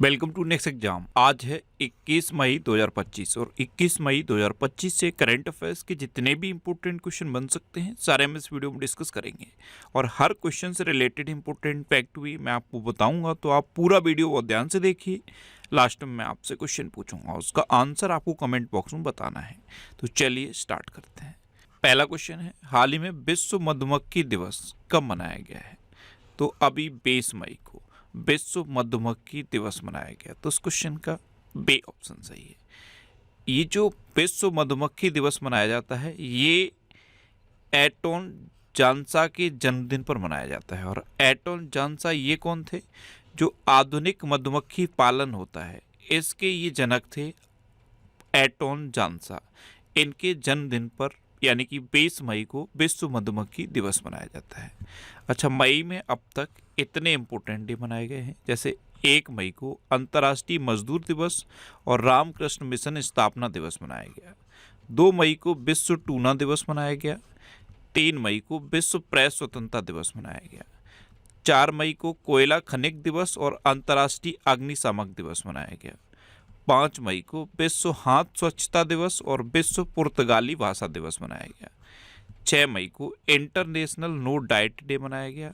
Welcome to next exam. आज है 21 मई 2025 और 21 मई 2025 से करंट अफेयर्स के जितने भी इंपॉर्टेंट क्वेश्चन बन सकते हैं सारे हम इस वीडियो में डिस्कस करेंगे और हर क्वेश्चन से रिलेटेड इंपॉर्टेंट फैक्ट भी मैं आपको बताऊंगा, तो आप पूरा वीडियो बहुत ध्यान से देखिए। लास्ट में मैं आपसे क्वेश्चन पूछूंगा, उसका आंसर आपको कमेंट बॉक्स में बताना है। तो चलिए स्टार्ट करते हैं। पहला क्वेश्चन है, हाल ही में विश्व मधुमक्खी दिवस कब मनाया गया है? तो अभी 20 मई को विश्व मधुमक्खी दिवस मनाया गया। तो इस क्वेश्चन का बे ऑप्शन सही है। ये जो विश्व मधुमक्खी दिवस मनाया जाता है ये एटोन जानसा के जन्मदिन पर मनाया जाता है। और एटोन जानसा ये कौन थे? जो आधुनिक मधुमक्खी पालन होता है इसके ये जनक थे, एटोन जानसा। इनके जन्मदिन पर यानी कि 20 मई को विश्व मधुमक्खी दिवस मनाया जाता है। अच्छा, मई में अब तक इतने इम्पोर्टेंट डे मनाए गए हैं, जैसे 1 मई को अंतर्राष्ट्रीय मजदूर दिवस और रामकृष्ण मिशन स्थापना दिवस मनाया गया। 2 मई को विश्व टूना दिवस मनाया गया। 3 मई को विश्व प्रेस स्वतंत्रता दिवस मनाया गया। 4 मई को कोयला खनिक दिवस और अंतर्राष्ट्रीय अग्निशामक दिवस मनाया गया। 5 मई को विश्व हाथ स्वच्छता दिवस और विश्व पुर्तगाली भाषा दिवस मनाया गया। 6 मई को इंटरनेशनल नो डाइट डे मनाया गया।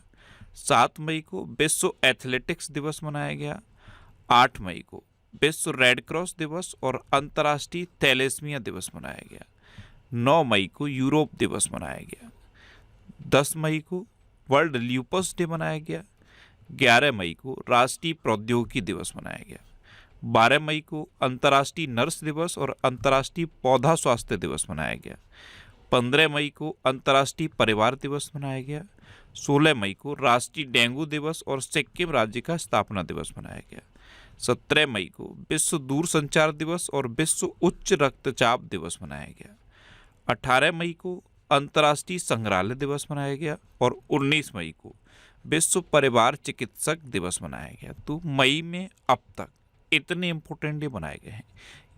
7 मई को विश्व एथलेटिक्स दिवस मनाया गया। 8 मई को विश्व रेड क्रॉस दिवस और अंतर्राष्ट्रीय थैलेसीमिया दिवस मनाया गया। 9 मई को यूरोप दिवस मनाया गया। 10 मई को वर्ल्ड ल्यूपस डे मनाया गया। 11 मई को राष्ट्रीय प्रौद्योगिकी दिवस मनाया गया। 12 मई को अंतर्राष्ट्रीय नर्स दिवस और अंतर्राष्ट्रीय पौधा स्वास्थ्य दिवस मनाया गया। 15 मई को अंतर्राष्ट्रीय परिवार दिवस मनाया गया। 16 मई को राष्ट्रीय डेंगू दिवस और सिक्किम राज्य का स्थापना दिवस मनाया गया। 17 मई को विश्व दूरसंचार दिवस और विश्व उच्च रक्तचाप दिवस मनाया गया। 18 मई को अंतर्राष्ट्रीय संग्रहालय दिवस मनाया गया और 19 मई को विश्व परिवार चिकित्सक दिवस मनाया गया। तो मई में अब तक इतने इंपॉर्टेंट डे बनाए गए हैं,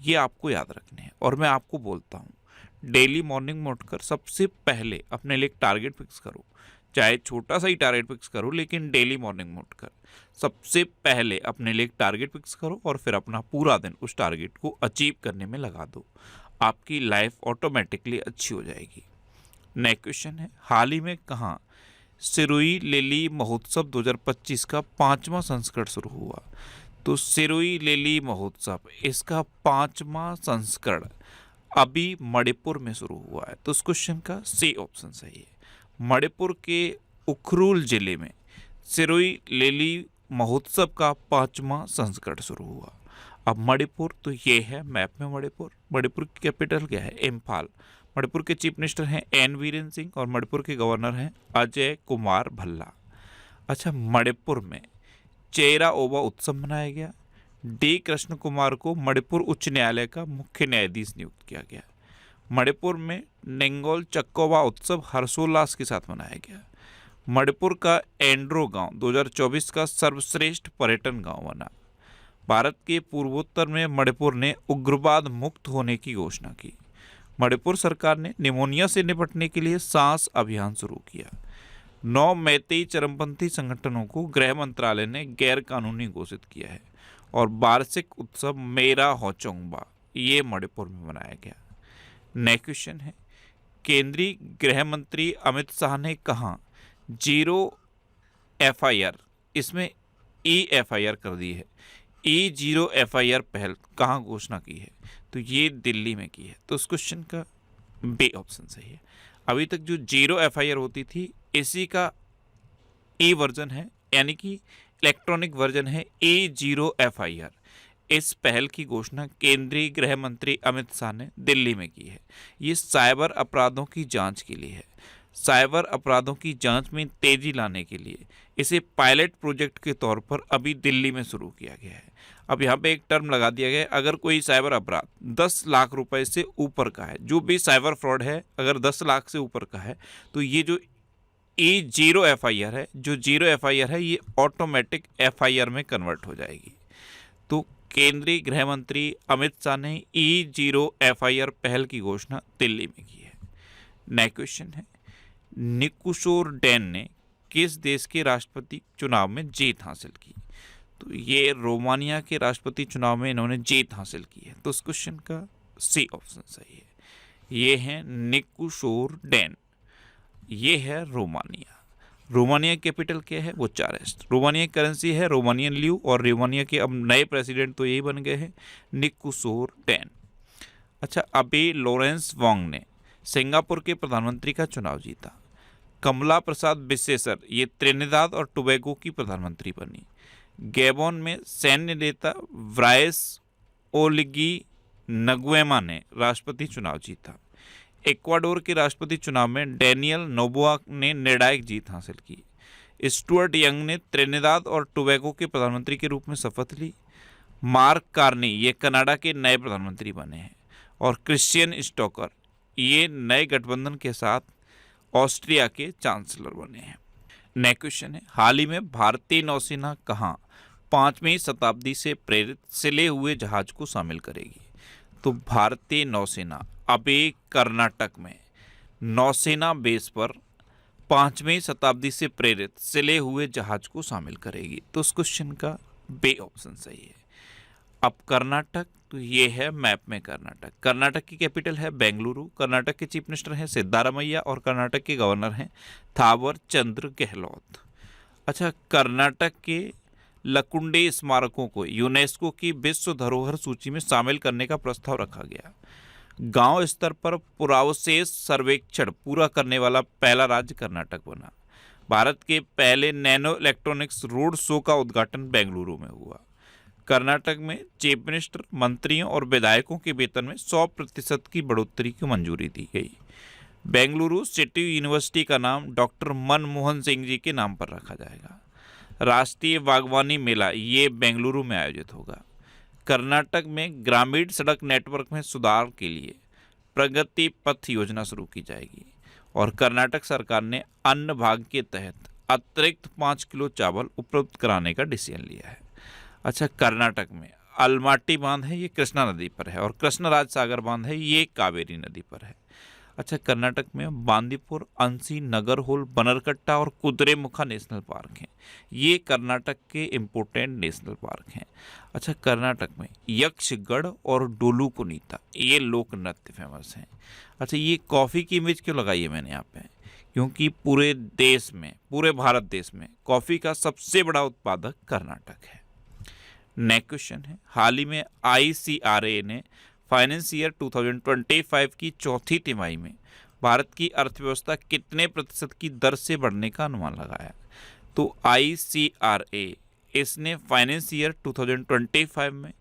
ये आपको याद रखने हैं। और मैं आपको बोलता हूँ, डेली मॉर्निंग में उठकर सबसे पहले अपने लिए एक टारगेट फिक्स करो, चाहे छोटा सा ही टारगेट फिक्स करो, लेकिन डेली मॉर्निंग में उठकर सबसे पहले अपने लिए एक टारगेट फिक्स करो और फिर अपना पूरा दिन उस टारगेट को अचीव करने में लगा दो। आपकी लाइफ ऑटोमेटिकली अच्छी हो जाएगी। नेक्स्ट क्वेश्चन है, हाल ही में कहाँ सिरोही लिली महोत्सव 2025 का 5वां संस्करण शुरू हुआ? तो सिरोही लिली महोत्सव इसका 5वां संस्करण अभी मणिपुर में शुरू हुआ है। तो इस क्वेश्चन का सी ऑप्शन सही है। मणिपुर के उखरुल जिले में सिरोही लिली महोत्सव का 5वां संस्करण शुरू हुआ। अब मणिपुर तो ये है मैप में मणिपुर। मणिपुर की कैपिटल क्या है? इम्फाल। मणिपुर के चीफ मिनिस्टर हैं एन वीरेन सिंह और मणिपुर के गवर्नर हैं अजय कुमार भल्ला। अच्छा, मणिपुर में चेरा ओबा उत्सव मनाया गया। डी कृष्ण कुमार को मणिपुर उच्च न्यायालय का मुख्य न्यायाधीश नियुक्त किया गया। मणिपुर में निंगोल चक्कोबा उत्सव हर्षोल्लास के साथ मनाया गया। मणिपुर का एंड्रो गांव 2024 का सर्वश्रेष्ठ पर्यटन गांव बना। भारत के पूर्वोत्तर में मणिपुर ने उग्रवाद मुक्त होने की घोषणा की। मणिपुर सरकार ने निमोनिया से निपटने के लिए सांस अभियान शुरू किया। 9 मैतेई चरमपंथी संगठनों को गृह मंत्रालय ने गैर कानूनी घोषित किया है। और वार्षिक उत्सव मेरा होचोंगबा ये मणिपुर में मनाया गया। नेक्स्ट क्वेश्चन है, केंद्रीय गृह मंत्री अमित शाह ने कहा जीरो एफआईआर, इसमें ई एफआईआर कर दी है। जीरो एफआईआर पहल कहाँ घोषणा की है? तो ये दिल्ली में की है। तो उस क्वेश्चन का बी ऑप्शन सही है। अभी तक जो जीरो एफआईआर होती थी इसी का ई वर्जन है, यानी कि इलेक्ट्रॉनिक वर्जन है जीरो एफआईआर। इस पहल की घोषणा केंद्रीय गृह मंत्री अमित शाह ने दिल्ली में की है। ये साइबर अपराधों की जांच के लिए है। साइबर अपराधों की जांच में तेजी लाने के लिए इसे पायलट प्रोजेक्ट के तौर पर अभी दिल्ली में शुरू किया गया है। अब यहाँ पे एक टर्म लगा दिया गया है, अगर कोई साइबर अपराध 10 लाख रुपए से ऊपर का है, जो भी साइबर फ्रॉड है अगर 10 लाख से ऊपर का है, तो ये जो जीरो एफआईआर है, जो जीरो एफआईआर है ये ऑटोमेटिक एफआईआर में कन्वर्ट हो जाएगी। तो केंद्रीय गृह मंत्री अमित शाह ने जीरो एफआईआर पहल की घोषणा दिल्ली में की है। नेक्स्ट क्वेश्चन है, निकुशोर डैन ने किस देश के राष्ट्रपति चुनाव में जीत हासिल की? तो ये रोमानिया के राष्ट्रपति चुनाव में इन्होंने जीत हासिल की है। तो इस क्वेश्चन का सी ऑप्शन सही है। ये है निकोशोर डैन, ये है रोमानिया। रोमानिया कैपिटल क्या है? बुचारेस्ट। रोमानिया की करेंसी है रोमानियन ल्यू, और रोमानिया के अब नए प्रेसिडेंट तो यही बन गए हैं, निकोशोर डैन। अच्छा, अबे लॉरेंस वोंग ने सिंगापुर के प्रधानमंत्री का चुनाव जीता। कमला प्रसाद बिसेसर ये त्रिनिदाद और टोबैगो की प्रधानमंत्री बनी। गैबोन में सैन्य नेता व्राइस ओलिगी नगुएमा ने राष्ट्रपति चुनाव जीता। इक्वाडोर के राष्ट्रपति चुनाव में डैनियल नोबोआ ने निर्णायक जीत हासिल की। स्टुअर्ट यंग ने त्रिनिदाद और टोबैगो के प्रधानमंत्री के रूप में शपथ ली। मार्क कार्नी ये कनाडा के नए प्रधानमंत्री बने हैं। और क्रिश्चियन स्टोकर ये नए गठबंधन के साथ ऑस्ट्रिया के चांसलर बने हैं। नेक्स्ट क्वेश्चन है, हाल ही में भारतीय नौसेना कहाँ 5वीं शताब्दी से प्रेरित सिले हुए जहाज को शामिल करेगी? तो भारतीय नौसेना अबे कर्नाटक में नौसेना बेस पर 5वीं शताब्दी से प्रेरित सिले हुए जहाज को शामिल करेगी। तो इस क्वेश्चन का बे ऑप्शन सही है। अब कर्नाटक, तो ये है मैप में कर्नाटक। कर्नाटक की कैपिटल है बेंगलुरु। कर्नाटक के चीफ मिनिस्टर हैं सिद्धारामैया और कर्नाटक के गवर्नर हैं थावर चंद्र गहलोत। अच्छा, कर्नाटक के लकुंडे स्मारकों को यूनेस्को की विश्व धरोहर सूची में शामिल करने का प्रस्ताव रखा गया। गांव स्तर पर पुरावशेष सर्वेक्षण पूरा करने वाला पहला राज्य कर्नाटक बना। भारत के पहले नैनो इलेक्ट्रॉनिक्स रोड शो का उद्घाटन बेंगलुरु में हुआ। कर्नाटक में चीफ मिनिस्टर, मंत्रियों और विधायकों के वेतन में 100% की बढ़ोतरी की मंजूरी दी गई। बेंगलुरु सिटी यूनिवर्सिटी का नाम डॉक्टर मनमोहन सिंह जी के नाम पर रखा जाएगा। राष्ट्रीय बागवानी मेला ये बेंगलुरु में आयोजित होगा। कर्नाटक में ग्रामीण सड़क नेटवर्क में सुधार के लिए प्रगति पथ योजना शुरू की जाएगी। और कर्नाटक सरकार ने अन्न भाग्य के तहत अतिरिक्त 5 किलो चावल उपलब्ध कराने का डिसीजन लिया है। अच्छा, कर्नाटक में अलमाटी बांध है, ये कृष्णा नदी पर है। और कृष्णराज सागर बांध है, ये कावेरी नदी पर है। अच्छा, कर्नाटक में बांदीपुर, अंसी, नगरहोल, बनरकट्टा और कुद्रेमुखा नेशनल पार्क हैं। ये कर्नाटक के इम्पोर्टेंट नेशनल पार्क हैं। अच्छा, कर्नाटक में यक्षगढ़ और डोलू कुनीता ये लोक नृत्य फेमस हैं। अच्छा, ये कॉफ़ी की इमेज क्यों लगाई है मैंने यहाँ पे? क्योंकि पूरे देश में, पूरे भारत देश में कॉफ़ी का सबसे बड़ा उत्पादक कर्नाटक है। नेक्स्ट क्वेश्चन है, हाल ही में ICRA ने फाइनेंस ईयर 2025 की चौथी तिमाही में भारत की अर्थव्यवस्था कितने प्रतिशत की दर से बढ़ने का अनुमान लगाया? तो ICRA इसने फाइनेंस ईयर 2025 में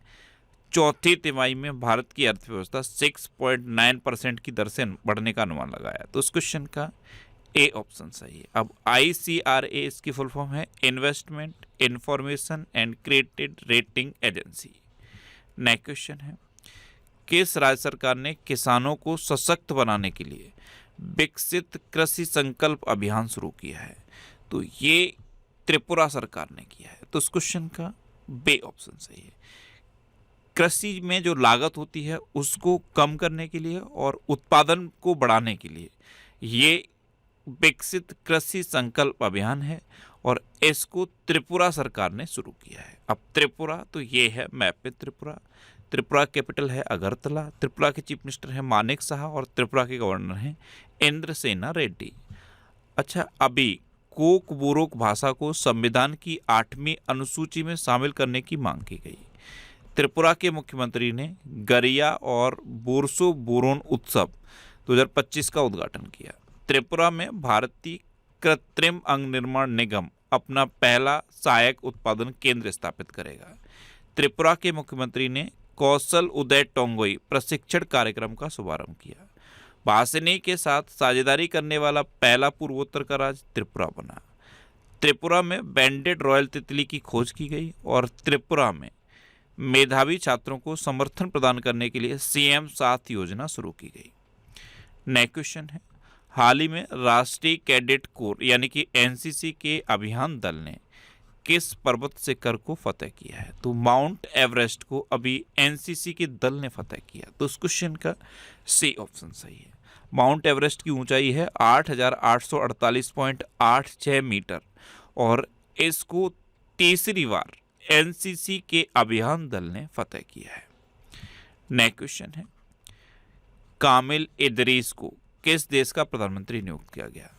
चौथी तिमाही में भारत की अर्थव्यवस्था 6.9% की दर से बढ़ने का अनुमान लगाया। तो इस क्वेश्चन का ए ऑप्शन सही है। अब ICRA इसकी फुल फॉर्म है investment information and credit rating agency. Next question है, किस राज्य सरकार ने किसानों को सशक्त बनाने के लिए विकसित कृषि संकल्प अभियान शुरू किया है? तो ये त्रिपुरा सरकार ने किया है। तो इस क्वेश्चन का बे ऑप्शन सही है। कृषि में जो लागत होती है उसको कम करने के लिए और उत्पादन को बढ़ाने के लिए ये विकसित कृषि संकल्प अभियान है और इसको त्रिपुरा सरकार ने शुरू किया है। अब त्रिपुरा, तो ये है मैप पे त्रिपुरा। त्रिपुरा कैपिटल है अगरतला। त्रिपुरा के चीफ मिनिस्टर हैं मानेक साहा और त्रिपुरा के गवर्नर हैं इंद्रसेना रेड्डी। अच्छा, अभी कोकबोरोक भाषा को संविधान की 8वीं अनुसूची में शामिल करने की मांग की गई। त्रिपुरा के मुख्यमंत्री ने गरिया और बोरसो बोरोन उत्सव 2025 का उद्घाटन किया। त्रिपुरा में भारतीय कृत्रिम अंग निर्माण निगम अपना पहला सहायक उत्पादन केंद्र स्थापित करेगा। त्रिपुरा के मुख्यमंत्री ने कौशल उदय टोंगोई प्रशिक्षण कार्यक्रम का शुभारंभ किया। भाषणी के साथ साझेदारी करने वाला पहला पूर्वोत्तर का राज्य त्रिपुरा बना। त्रिपुरा में बैंडेड रॉयल तितली की खोज की गई और त्रिपुरा में मेधावी छात्रों को समर्थन प्रदान करने के लिए CM 7 योजना शुरू की गई। नेक्स्ट क्वेश्चन है, हाल ही में राष्ट्रीय कैडेट कोर यानी कि NCC के अभियान दल ने किस पर्वत शिखर को फतेह किया है? तो माउंट एवरेस्ट को अभी NCC के दल ने फतेह किया। तो इस क्वेश्चन का सी ऑप्शन सही है। माउंट एवरेस्ट की ऊंचाई है 8,848.86 मीटर और इसको तीसरी बार एनसीसी के अभियान दल ने फतेह किया है। नेक्स्ट क्वेश्चन है, कामिल इदरीस को किस देश का प्रधानमंत्री नियुक्त किया गया?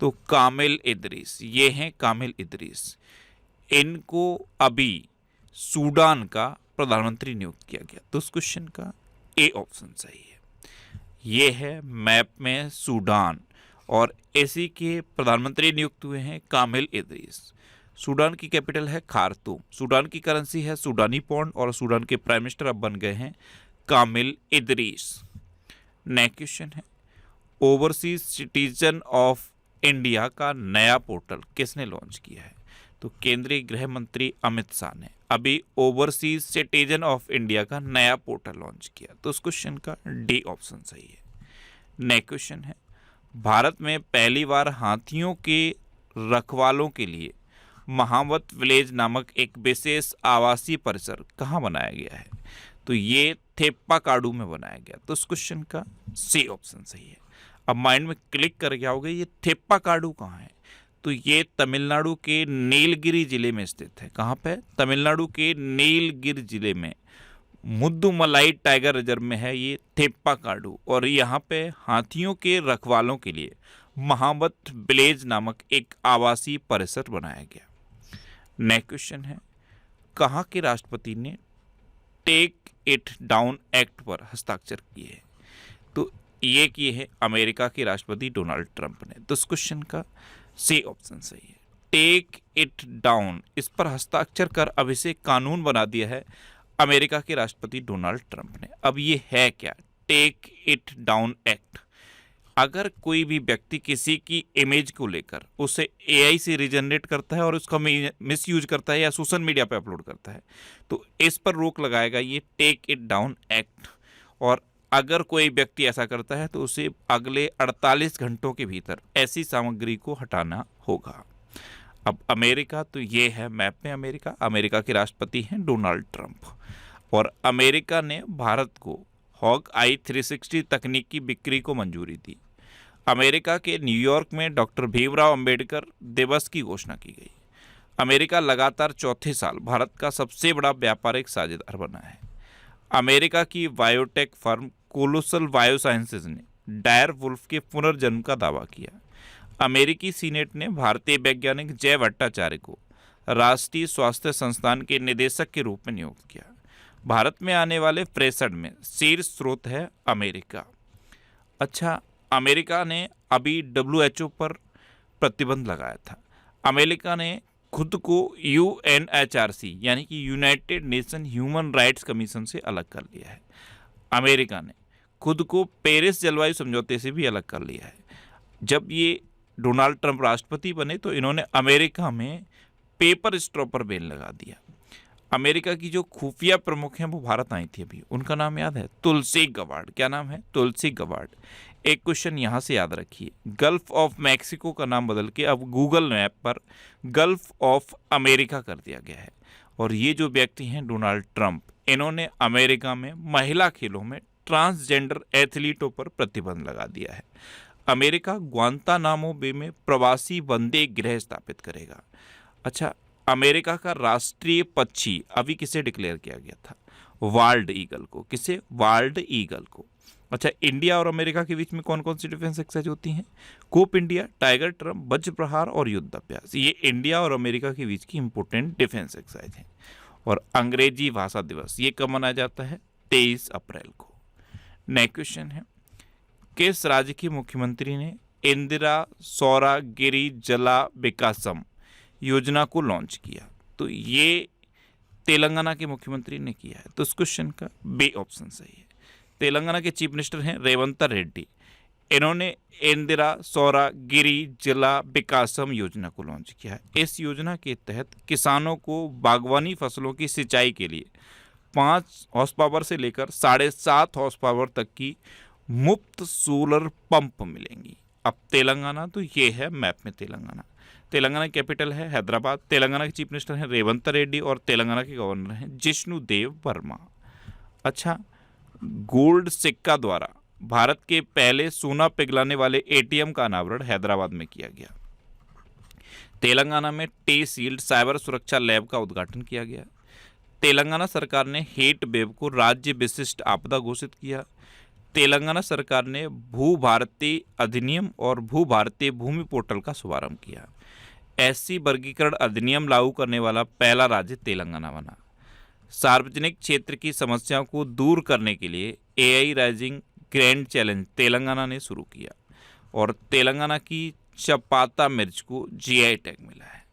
तो कामिल इदरीस, ये हैं कामिल इदरीस, इनको अभी सूडान का प्रधानमंत्री नियुक्त किया गया। तो उस क्वेश्चन का ए ऑप्शन सही है। ये है मैप में सूडान और इसी के प्रधानमंत्री नियुक्त हुए हैं कामिल इदरीस। सूडान की कैपिटल है खार्तूम, सूडान की करेंसी है सूडानी पौंड और सूडान के प्राइम मिनिस्टर अब बन गए हैं कामिल इदरीस। नेक्स्ट क्वेश्चन है, ओवरसीज सिटीजन ऑफ इंडिया का नया पोर्टल किसने लॉन्च किया है? तो केंद्रीय गृह मंत्री अमित शाह ने अभी ओवरसीज सिटीजन ऑफ इंडिया का नया पोर्टल लॉन्च किया। तो उस क्वेश्चन का डी ऑप्शन सही है। नेक्स्ट क्वेश्चन है, भारत में पहली बार हाथियों के रखवालों के लिए महावत विलेज नामक एक विशेष आवासीय परिसर कहाँ बनाया गया है? तो ये थेप्पाकाडू में बनाया गया। तो उस क्वेश्चन का सी ऑप्शन सही है। अब माइंड में क्लिक कर गया होगा ये थेप्पाकाडू कहाँ है? तो ये तमिलनाडु के नीलगिरी जिले में स्थित है। कहाँ पे? तमिलनाडु के नीलगिरी जिले में मुद्दुमलाई टाइगर रिजर्व में है ये थेप्पाकाडू, और यहाँ पे हाथियों के रखवालों के लिए महावत विलेज नामक एक आवासीय परिसर बनाया गया। नेक्स्ट क्वेश्चन है, कहाँ के राष्ट्रपति ने टेक इट डाउन एक्ट पर हस्ताक्षर किए हैं? तो ये किए हैं अमेरिका के राष्ट्रपति डोनाल्ड ट्रंप ने। तो इस क्वेश्चन का सी ऑप्शन सही है। टेक इट डाउन, इस पर हस्ताक्षर कर अब इसे कानून बना दिया है अमेरिका के राष्ट्रपति डोनाल्ड ट्रंप ने। अब ये है क्या? Take it down act. अगर कोई भी व्यक्ति किसी की इमेज को लेकर उसे एआई से रिजनरेट करता है और उसका मिस यूज करता है या सोशल मीडिया पे अपलोड करता है, तो इस पर रोक लगाएगा ये टेक इट डाउन एक्ट। और अगर कोई व्यक्ति ऐसा करता है तो उसे अगले 48 घंटों के भीतर ऐसी सामग्री को हटाना होगा। अब अमेरिका, तो ये है मैप में अमेरिका के राष्ट्रपति हैं डोनाल्ड ट्रंप, और अमेरिका ने भारत को हॉग आई 360 तकनीक की बिक्री को मंजूरी दी। अमेरिका के न्यूयॉर्क में डॉक्टर भीमराव अंबेडकर दिवस की घोषणा की गई। अमेरिका लगातार चौथे साल भारत का सबसे बड़ा व्यापारिक साझेदार बना है। अमेरिका की बायोटेक फर्म कोलोसल बायोसाइंसेज ने डायर वुल्फ के पुनर्जन्म का दावा किया। अमेरिकी सीनेट ने भारतीय वैज्ञानिक जय भट्टाचार्य को राष्ट्रीय स्वास्थ्य संस्थान के निदेशक के रूप में नियुक्त किया। भारत में आने वाले प्रेषण में शीर्ष स्रोत है अमेरिका। अच्छा, अमेरिका ने अभी WHO पर प्रतिबंध लगाया था। अमेरिका ने खुद को UNHRC यानी कि United nation human rights commission से अलग कर लिया है। अमेरिका ने खुद को पेरिस जलवायु समझौते से भी अलग कर लिया है। जब ये डोनाल्ड ट्रंप राष्ट्रपति बने तो इन्होंने अमेरिका में पेपर स्ट्रॉ पर बैन लगा दिया। अमेरिका की जो खुफिया प्रमुख हैं वो भारत आई थी अभी, उनका नाम याद है? तुलसी गबार्ड। क्या नाम है? तुलसी गबार्ड। एक क्वेश्चन यहाँ से याद रखिए, गल्फ ऑफ मैक्सिको का नाम बदल के अब गूगल मैप पर गल्फ ऑफ अमेरिका कर दिया गया है। और ये जो व्यक्ति हैं डोनाल्ड ट्रंप, इन्होंने अमेरिका में महिला खेलों में ट्रांसजेंडर एथलीटों पर प्रतिबंध लगा दिया है। अमेरिका ग्वांतानामो बे में प्रवासी बंदी गृह स्थापित करेगा। अच्छा, अमेरिका का राष्ट्रीय पक्षी अभी किसे डिक्लेयर किया गया था? वाल्ड ईगल को। किसे? वाल्ड ईगल को। अच्छा, इंडिया और अमेरिका के बीच में कौन कौन सी डिफेंस एक्सरसाइज होती हैं? कोप इंडिया, टाइगर ट्रम्प, वज्र प्रहार और युद्ध अभ्यास। ये इंडिया और अमेरिका के बीच की इंपोर्टेंट डिफेंस एक्सरसाइज है। और अंग्रेजी भाषा दिवस ये कब मनाया जाता है? 23 अप्रैल को। नेक्स्ट क्वेश्चन है, किस राज्य की मुख्यमंत्री ने इंदिरा सौरागिरी जला विकासम योजना को लॉन्च किया? तो ये तेलंगाना के मुख्यमंत्री ने किया है। तो इस क्वेश्चन का बी ऑप्शन सही है। तेलंगाना के चीफ मिनिस्टर हैं रेवंत रेड्डी। इन्होंने इंदिरा सौरागिरी जला विकासम योजना को लॉन्च किया है। इस योजना के तहत किसानों को बागवानी फसलों की सिंचाई के लिए 5 हॉर्स पावर से लेकर 7.5 हॉर्स पावर तक की मुफ्त सोलर पंप मिलेंगी। अब तेलंगाना, तो ये है मैप में तेलंगाना कैपिटल है हैदराबाद। तेलंगाना के चीफ मिनिस्टर हैं रेवंत रेड्डी और तेलंगाना के गवर्नर हैं जिष्णु देव वर्मा। अच्छा, गोल्ड सिक्का द्वारा भारत के पहले सोना पिघलाने वाले ATM का अनावरण हैदराबाद में किया गया। तेलंगाना में टी शील्ड साइबर सुरक्षा लैब का उद्घाटन किया गया। तेलंगाना सरकार ने हीट वेव को राज्य विशिष्ट आपदा घोषित किया। तेलंगाना सरकार ने भू भारती अधिनियम और भू भारतीय भूमि पोर्टल का शुभारंभ किया। एससी वर्गीकरण अधिनियम लागू करने वाला पहला राज्य तेलंगाना बना। सार्वजनिक क्षेत्र की समस्याओं को दूर करने के लिए AI rising grand challenge Telangana ने शुरू किया और तेलंगाना की चपाता मिर्च को जीआई टैग मिला है।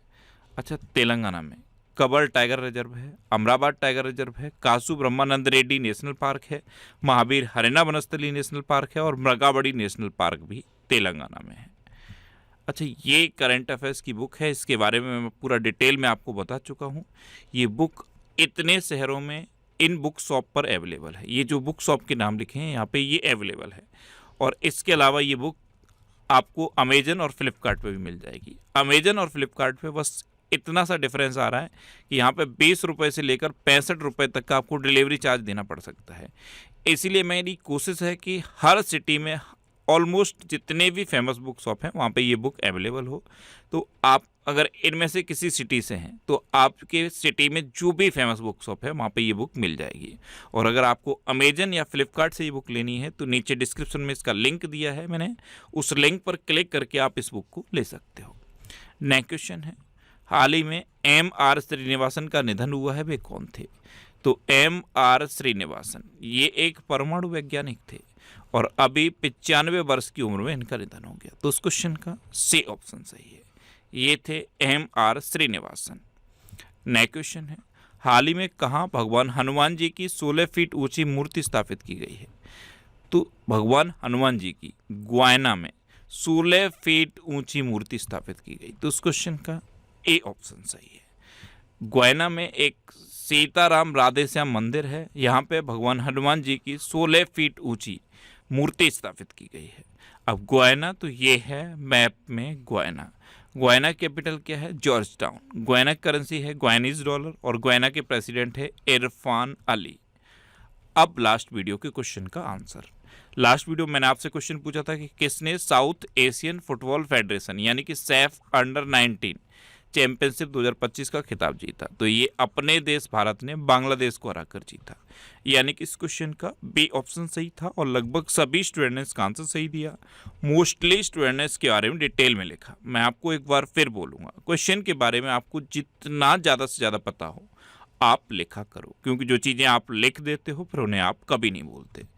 अच्छा, तेलंगाना में कबर टाइगर रिजर्व है, अमराबाद टाइगर रिजर्व है, कासू ब्रह्मानंद रेड्डी नेशनल पार्क है, महावीर हरेना वनस्थली नेशनल पार्क है और मृगावड़ी नेशनल पार्क भी तेलंगाना में है। अच्छा, ये करंट अफेयर्स की बुक है, इसके बारे में मैं पूरा डिटेल में आपको बता चुका हूँ। ये बुक इतने शहरों में इन बुक शॉप पर अवेलेबल है। ये जो बुक शॉप के नाम लिखे हैं यहाँ पे ये अवेलेबल है। और इसके अलावा ये बुक आपको अमेजन और फ्लिपकार्ट पे भी मिल जाएगी। अमेजन और फ्लिपकार्ट पे बस इतना सा डिफरेंस आ रहा है कि यहाँ पे 20 रुपये से लेकर 65 रुपये तक का आपको डिलीवरी चार्ज देना पड़ सकता है। इसीलिए मेरी कोशिश है कि हर सिटी में ऑलमोस्ट जितने भी फेमस बुक शॉप हैं वहाँ पे ये बुक अवेलेबल हो। तो आप अगर इनमें से किसी सिटी से हैं तो आपके सिटी में जो भी फेमस बुक शॉप है वहाँ पे ये बुक मिल जाएगी। और अगर आपको अमेजन या फ्लिपकार्ट से ये बुक लेनी है तो नीचे डिस्क्रिप्शन में इसका लिंक दिया है मैंने, उस लिंक पर क्लिक करके आप इस बुक को ले सकते हो। नेक्स्ट क्वेश्चन है, हाल ही में M.R. श्रीनिवासन का निधन हुआ है, वे कौन थे? तो M.R. श्रीनिवासन ये एक परमाणु वैज्ञानिक थे और अभी 95 वर्ष की उम्र में इनका निधन हो गया। तो उस क्वेश्चन का सी ऑप्शन सही है, ये थे M.R. श्रीनिवासन। नेक्स्ट क्वेश्चन है, हाल ही में कहाँ भगवान हनुमान जी की 16 फीट ऊंची मूर्ति स्थापित की गई है? तो भगवान हनुमान जी की ग्वायना में 16 फीट ऊंची मूर्ति स्थापित की गई। तो उस क्वेश्चन का ए ऑप्शन सही है। ग्वायना में एक सीताराम राधे श्याम मंदिर है, यहाँ पे भगवान हनुमान जी की 16 फीट ऊंची मूर्ति स्थापित की गई है। अब ग्वायना तो ये है मैप में ग्वायना। ग्वायना कैपिटल क्या है? George town. ग्वायना करेंसी है ग्वायनीज डॉलर और ग्वायना के प्रेसिडेंट है इरफान अली। अब लास्ट वीडियो के क्वेश्चन का आंसर। लास्ट वीडियो मैंने आपसे क्वेश्चन पूछा था कि किसने साउथ एशियन फुटबॉल फेडरेशन यानी कि सैफ अंडर 19 चैंपियनशिप 2025 का खिताब जीता? तो ये अपने देश भारत ने बांग्लादेश को हराकर जीता। यानी कि इस क्वेश्चन का बी ऑप्शन सही था और लगभग सभी स्टूडेंट ने इसका आंसर सही दिया। मोस्टली स्टूडेंट ने इसके बारे में डिटेल में लिखा। मैं आपको एक बार फिर बोलूँगा, क्वेश्चन के बारे में आपको जितना ज़्यादा से ज़्यादा पता हो आप लिखा करो, क्योंकि जो चीज़ें आप लिख देते हो फिर उन्हें आप कभी नहीं बोलते।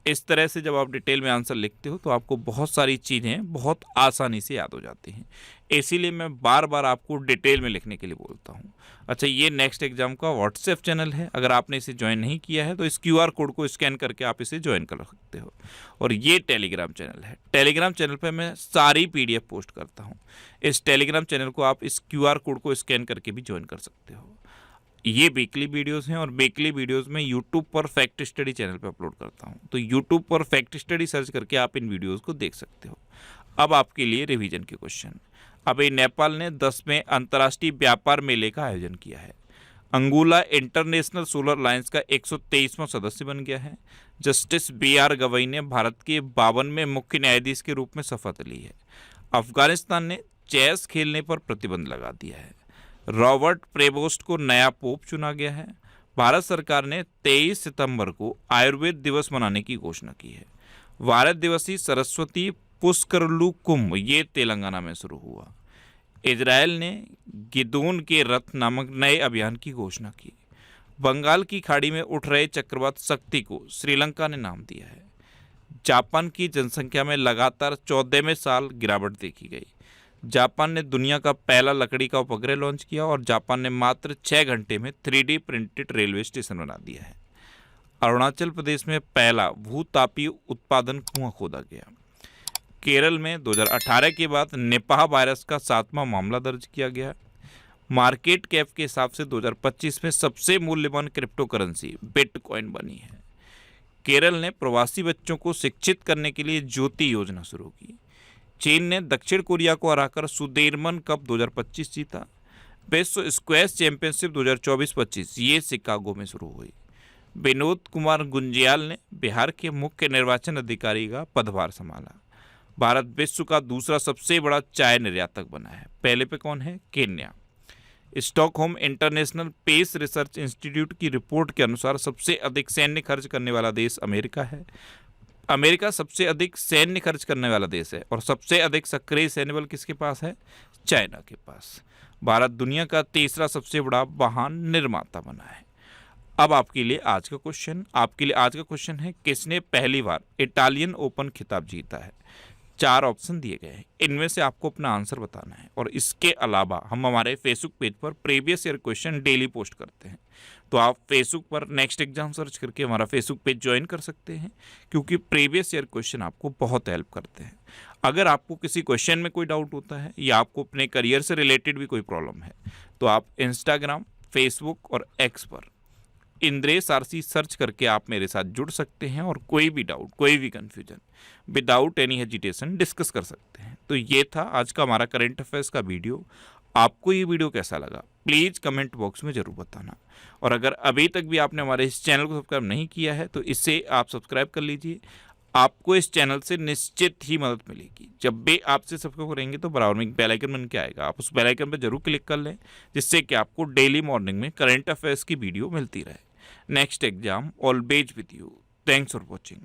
इस तरह से जब आप डिटेल में आंसर लिखते हो तो आपको बहुत सारी चीज़ें बहुत आसानी से याद हो जाती हैं। इसीलिए मैं बार बार आपको डिटेल में लिखने के लिए बोलता हूँ। अच्छा, ये नेक्स्ट एग्जाम का व्हाट्सएप चैनल है, अगर आपने इसे ज्वाइन नहीं किया है तो इस QR कोड को स्कैन करके आप इसे ज्वाइन कर सकते हो। और ये टेलीग्राम चैनल है, टेलीग्राम चैनल पर मैं सारी PDF पोस्ट करता हूँ। इस टेलीग्राम चैनल को आप इस QR कोड को स्कैन करके भी ज्वाइन कर सकते हो। ये वीकली वीडियोस हैं और वीकली वीडियोस में यूट्यूब पर फैक्ट स्टडी चैनल पर अपलोड करता हूँ। तो यूट्यूब पर फैक्ट स्टडी सर्च करके आप इन वीडियोस को देख सकते हो। अब आपके लिए रिवीजन के क्वेश्चन। अभी नेपाल ने 10वें अंतर्राष्ट्रीय व्यापार मेले का आयोजन किया है। अंगुला इंटरनेशनल सोलर लाइन्स का 123वां सदस्य बन गया है। जस्टिस BR गवई ने भारत के 52वें मुख्य न्यायाधीश के रूप में शपथ ली है। अफगानिस्तान ने चेस खेलने पर प्रतिबंध लगा दिया है। रॉबर्ट प्रेबोस्ट को नया पोप चुना गया है। भारत सरकार ने 23 सितंबर को आयुर्वेद दिवस मनाने की घोषणा की है। भारत दिवसीय सरस्वती पुष्करलू कुंभ ये तेलंगाना में शुरू हुआ। इजरायल ने गिदोन के रथ नामक नए अभियान की घोषणा की। बंगाल की खाड़ी में उठ रहे चक्रवात शक्ति को श्रीलंका ने नाम दिया है। जापान की जनसंख्या में लगातार 14वें साल गिरावट देखी गई। जापान ने दुनिया का पहला लकड़ी का उपग्रह लॉन्च किया और जापान ने मात्र 6 घंटे में 3D प्रिंटेड रेलवे स्टेशन बना दिया है। अरुणाचल प्रदेश में पहला भूतापीय उत्पादन कुआं खोदा गया। केरल में 2018 के बाद निपाह वायरस का 7वां मामला दर्ज किया गया। मार्केट कैप के हिसाब से 2025 में सबसे मूल्यवान क्रिप्टो करेंसी बिटकॉइन बनी है। केरल ने प्रवासी बच्चों को शिक्षित करने के लिए ज्योति योजना शुरू की। चीन ने दक्षिण कोरिया को हराकर सुदीर्मन कप 2025 जीता। विश्व स्क्वैश चैंपियनशिप 2024-25 ये शिकागो में शुरू हुई। विनोद कुमार गुंजियाल ने बिहार के मुख्य निर्वाचन अधिकारी का पदभार संभाला। भारत विश्व का दूसरा सबसे बड़ा चाय निर्यातक बना है। पहले पे कौन है? Kenya. Stockholm International Peace Research Institute की रिपोर्ट के अनुसार सबसे अधिक सैन्य खर्च करने वाला देश अमेरिका है। अमेरिका सबसे अधिक सैन्य खर्च करने वाला देश है और सबसे अधिक सक्रिय सैन्य बल किसके पास है? चाइना के पास। भारत दुनिया का तीसरा सबसे बड़ा वाहन निर्माता बना है। अब आपके लिए आज का क्वेश्चन है, किसने पहली बार इटालियन ओपन खिताब जीता है? 4 ऑप्शन दिए गए हैं, इनमें से आपको अपना आंसर बताना है। और इसके अलावा हम हमारे फेसबुक पेज पर previous year question daily post करते हैं, तो आप फेसबुक पर नेक्स्ट एग्जाम सर्च करके हमारा फेसबुक पेज ज्वाइन कर सकते हैं, क्योंकि प्रीवियस ईयर क्वेश्चन आपको बहुत हेल्प करते हैं। अगर आपको किसी क्वेश्चन में कोई डाउट होता है या आपको अपने करियर से रिलेटेड भी कोई प्रॉब्लम है, तो आप इंस्टाग्राम, फेसबुक और एक्स पर इंद्रेश आरसी सर्च करके आप मेरे साथ जुड़ सकते हैं और कोई भी डाउट, कोई भी confusion without any hesitation discuss कर सकते हैं। तो ये था आज का हमारा करंट अफेयर्स का वीडियो। आपको ये वीडियो कैसा लगा प्लीज़ कमेंट बॉक्स में ज़रूर बताना। और अगर अभी तक भी आपने हमारे इस चैनल को सब्सक्राइब नहीं किया है तो इसे आप सब्सक्राइब कर लीजिए। आपको इस चैनल से निश्चित ही मदद मिलेगी। जब भी आपसे सब्सक्राइब करेंगे तो बराबर में एक बेल आइकन बन के आएगा, आप उस बेल आइकन पर जरूर क्लिक कर लें, जिससे कि आपको डेली मॉर्निंग में करंट अफेयर्स की वीडियो मिलती रहे। Next exam always with you. Thanks for watching.